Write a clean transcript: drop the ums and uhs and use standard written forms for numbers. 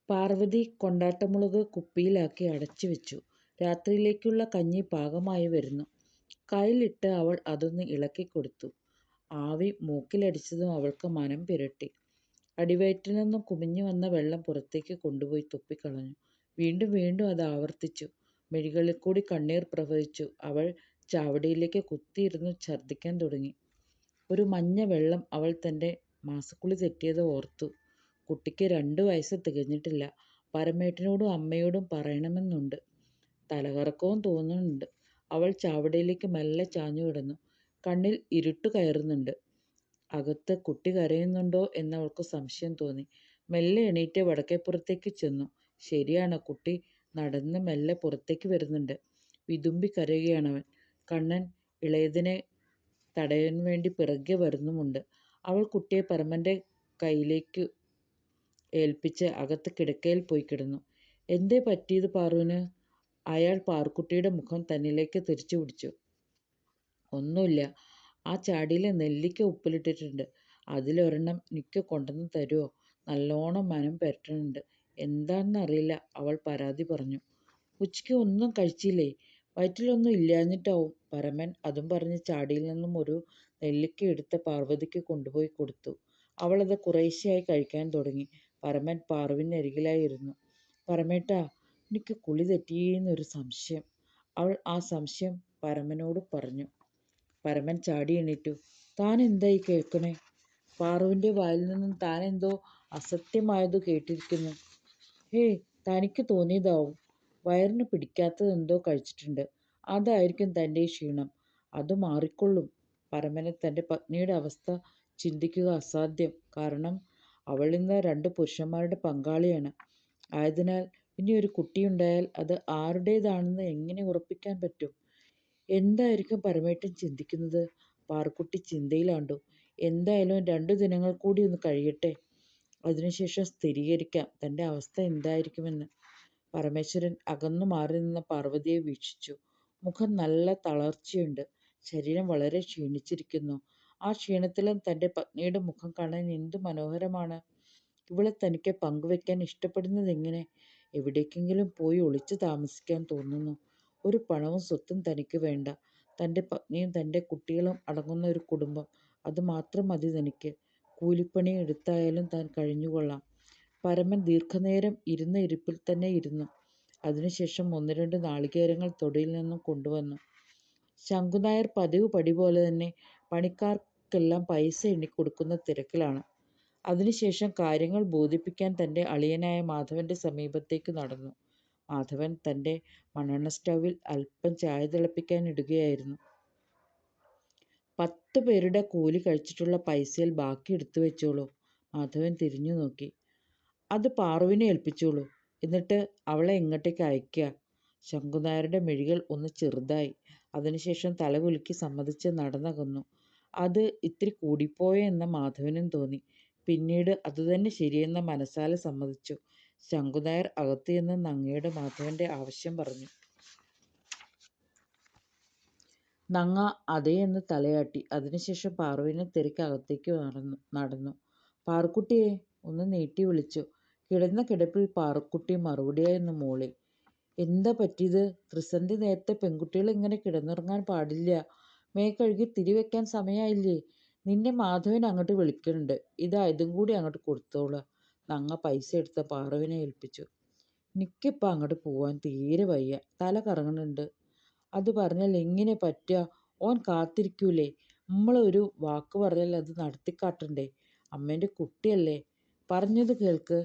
പാർവതി കൊണ്ടാട്ടമുളക് കുപ്പിയിലാക്കി അടച്ചു വെച്ചു. രാത്രിയിലേക്കുള്ള കഞ്ഞി പാകമായി വരുന്നു. കയ്യിലിട്ട് അവൾ അതൊന്ന് ഇളക്കിക്കൊടുത്തു. ആവി മൂക്കിലടിച്ചതും അവൾക്ക് മനം പുരട്ടി. അടിവയറ്റിൽ നിന്നും കുമിഞ്ഞു വന്ന വെള്ളം പുറത്തേക്ക് കൊണ്ടുപോയി തുപ്പിക്കളഞ്ഞു. വീണ്ടും വീണ്ടും അത് ആവർത്തിച്ചു. മിഴികളിൽ കൂടി കണ്ണീർ പ്രവഹിച്ചു. അവൾ ചാവടിയിലേക്ക് കുത്തിയിരുന്നു ഛർദ്ദിക്കാൻ തുടങ്ങി. ഒരു മഞ്ഞ വെള്ളം. അവൾ തൻ്റെ മാസക്കുളി തെറ്റിയത് ഓർത്തു. കുട്ടിക്ക് 2 വയസ്സ് തികഞ്ഞിട്ടില്ല. പരമേട്ടനോടും അമ്മയോടും പറയണമെന്നുണ്ട്. തലകറക്കവും തോന്നുന്നുണ്ട്. അവൾ ചാവടിയിലേക്ക് മെല്ലെ ചാഞ്ഞു കിടന്നു. കണ്ണിൽ ഇരുട്ട് കയറുന്നുണ്ട്. അകത്ത് കുട്ടി കരയുന്നുണ്ടോ എന്നവൾക്ക് സംശയം തോന്നി. മെല്ലെ എണീറ്റ് വടക്കേപ്പുറത്തേക്ക് ചെന്നു. ശരിയാണ്, കുട്ടി നടന്ന് മെല്ലെ പുറത്തേക്ക് വരുന്നുണ്ട്. വിതുമ്പി കരയുകയാണവൻ. കണ്ണൻ ഇളയതിനെ തടയാൻ വേണ്ടി പിറകെ വരുന്നുമുണ്ട്. അവൾ കുട്ടിയെ പരമൻ്റെ കയ്യിലേക്ക് ഏൽപ്പിച്ച് അകത്ത് കിടക്കയിൽ പോയി കിടന്നു. എന്തേ പറ്റിയത് പാറുവിന്? അയാൾ പാറുക്കുട്ടിയുടെ മുഖം തന്നിലേക്ക് തിരിച്ചു പിടിച്ചു. ഒന്നുമില്ല. ആ ചാടിയിൽ നെല്ലിക്ക ഉപ്പിലിട്ടിട്ടുണ്ട്. അതിലൊരെണ്ണം എനിക്ക് കൊണ്ടുവന്ന് തരുമോ? നല്ലോണം മനം പുരട്ടുന്നുണ്ട്. എന്താണെന്നറിയില്ല, അവൾ പരാതി പറഞ്ഞു. ഉച്ചയ്ക്ക് ഒന്നും കഴിച്ചില്ലേ? വയറ്റിലൊന്നും ഇല്ലാഞ്ഞിട്ടാവും. പരമൻ അതും പറഞ്ഞ് ചാടിയിൽ നിന്നും ഒരു നെല്ലിക്ക എടുത്ത് പാർവതിക്ക് കൊണ്ടുപോയി കൊടുത്തു. അവളത് കുറേശ്ശെയായി കഴിക്കാൻ തുടങ്ങി. പരമൻ പാറുവിനരികിലായി ഇരുന്നു. പരമേട്ടാ, എനിക്ക് കുളി തെറ്റിയെന്നൊരു സംശയം. അവൾ ആ സംശയം പരമനോട് പറഞ്ഞു. പരമൻ ചാടി എണീറ്റു. താൻ എന്തായി കേൾക്കണേ? പാറുവിൻ്റെ വായിൽ നിന്നും താൻ എന്തോ അസത്യമായതു കേട്ടിരിക്കുന്നു. ഹേയ്, തനിക്ക് തോന്നിയതാവും. വയറിന് പിടിക്കാത്തതെന്തോ കഴിച്ചിട്ടുണ്ട്. അതായിരിക്കും തൻ്റെ ഈ ക്ഷീണം. അത് മാറിക്കൊള്ളും. പരമന് തൻ്റെ പത്നിയുടെ അവസ്ഥ ചിന്തിക്കുക അസാധ്യം. കാരണം അവൾ ഇന്ന് 2 പുരുഷന്മാരുടെ പങ്കാളിയാണ്. ആയതിനാൽ ഇനി ഒരു കുട്ടിയുണ്ടായാൽ അത് ആരുടേതാണെന്ന് എങ്ങനെ ഉറപ്പിക്കാൻ പറ്റും? എന്തായിരിക്കും പരമേട്ടൻ ചിന്തിക്കുന്നത്? പാറുക്കുട്ടി ചിന്തയിലാണ്ടു. എന്തായാലും 2 ദിനങ്ങൾ കൂടി ഒന്ന് കഴിയട്ടെ. അതിനുശേഷം സ്ഥിരീകരിക്കാം തൻ്റെ അവസ്ഥ എന്തായിരിക്കുമെന്ന്. പരമേശ്വരൻ അകന്നു മാറി നിന്ന പാർവതിയെ വീക്ഷിച്ചു. മുഖം നല്ല തളർച്ചയുണ്ട്. ശരീരം വളരെ ക്ഷീണിച്ചിരിക്കുന്നു. ആ ക്ഷീണത്തിലും തൻ്റെ പത്നിയുടെ മുഖം കാണാൻ എന്തു മനോഹരമാണ്. ഇവളെ തനിക്ക് പങ്കുവെക്കാൻ ഇഷ്ടപ്പെടുന്നതെങ്ങനെ? എവിടേക്കെങ്കിലും പോയി ഒളിച്ചു താമസിക്കാൻ തോന്നുന്നു. ഒരു പണവും സ്വത്തും തനിക്ക് വേണ്ട. തൻ്റെ പത്നിയും തൻ്റെ കുട്ടികളും അടങ്ങുന്ന ഒരു കുടുംബം, അത് മാത്രം മതി തനിക്ക്. കൂലിപ്പണി എടുത്തായാലും താൻ കഴിഞ്ഞുകൊള്ളാം. പരമൻ ദീർഘനേരം ഇരുന്ന ഇരിപ്പിൽ തന്നെ ഇരുന്നു. അതിനുശേഷം 1-2 നാളികേരങ്ങൾ തൊടിയിൽ നിന്നും കൊണ്ടുവന്നു. ശങ്കുനായർ പതിവ് പടി പോലെ തന്നെ പണിക്കാർക്കെല്ലാം പൈസ എണ്ണിക്കൊടുക്കുന്ന തിരക്കിലാണ്. അതിനുശേഷം കാര്യങ്ങൾ ബോധിപ്പിക്കാൻ തൻ്റെ അളിയനായ മാധവൻ്റെ സമീപത്തേക്ക് നടന്നു. മാധവൻ തൻ്റെ മണ്ണെണ്ണ സ്റ്റൗവിൽ അല്പം ചായ തിളപ്പിക്കാൻ ഇടുകയായിരുന്നു. 10 പേരുടെ കൂലി കഴിച്ചിട്ടുള്ള പൈസയിൽ ബാക്കി എടുത്തു വെച്ചോളൂ. മാധവൻ തിരിഞ്ഞു നോക്കി. അത് പാറുവിനെ ഏൽപ്പിച്ചോളൂ. എന്നിട്ട് അവളെ ഇങ്ങോട്ടേക്ക് അയയ്ക്കുക. ശങ്കുനായരുടെ മിഴികൾ ഒന്ന് ചെറുതായി. അതിനുശേഷം തലകുലുക്കി സമ്മതിച്ച് നടന്നകന്നു. അത് ഇത്തിരി കൂടിപ്പോയോ എന്ന് മാധവനും തോന്നി. പിന്നീട് അതുതന്നെ ശരിയെന്ന് മനസ്സാലെ സമ്മതിച്ചു. ശങ്കുനായർ അകത്തു ചെന്ന് നങ്ങയോട് മാധവൻ്റെ ആവശ്യം പറഞ്ഞു. നങ്ങ അതേ എന്ന് തലയാട്ടി. അതിനുശേഷം പാറുവിനെ തിരക്കി അകത്തേക്ക് നടന്നു. പാറുക്കുട്ടിയെ ഒന്ന് നീട്ടി വിളിച്ചു. കിടന്ന കിടപ്പിൽ പാറുക്കുട്ടി മറുപടിയായി ഒന്ന് മൂളി. എന്താ പറ്റിയത്? ത്രിസന്ധി നേരത്തെ പെൺകുട്ടികൾ ഇങ്ങനെ കിടന്നുറങ്ങാൻ പാടില്ല. കഴുകി തിരിവെക്കാൻ സമയമായില്ലേ? നിന്നെ മാധവൻ അങ്ങോട്ട് വിളിക്കുന്നുണ്ട്. ഇതാ ഇതും കൂടി അങ്ങോട്ട് കൊടുത്തോളൂ. നങ്ങ പൈസ എടുത്ത് പാറുവിനെ ഏൽപ്പിച്ചു. എനിക്കിപ്പോൾ അങ്ങോട്ട് പോവാൻ തീരെ വയ്യ. തല കറങ്ങുന്നുണ്ട്. അത് പറഞ്ഞാൽ എങ്ങനെ പറ്റുക? ഓൻ കാത്തിരിക്കൂലേ? നമ്മളൊരു വാക്ക് പറഞ്ഞാൽ അത് നടത്തിക്കാട്ടണ്ടേ? അമ്മേൻ്റെ കുട്ടിയല്ലേ? പറഞ്ഞത് കേൾക്ക്.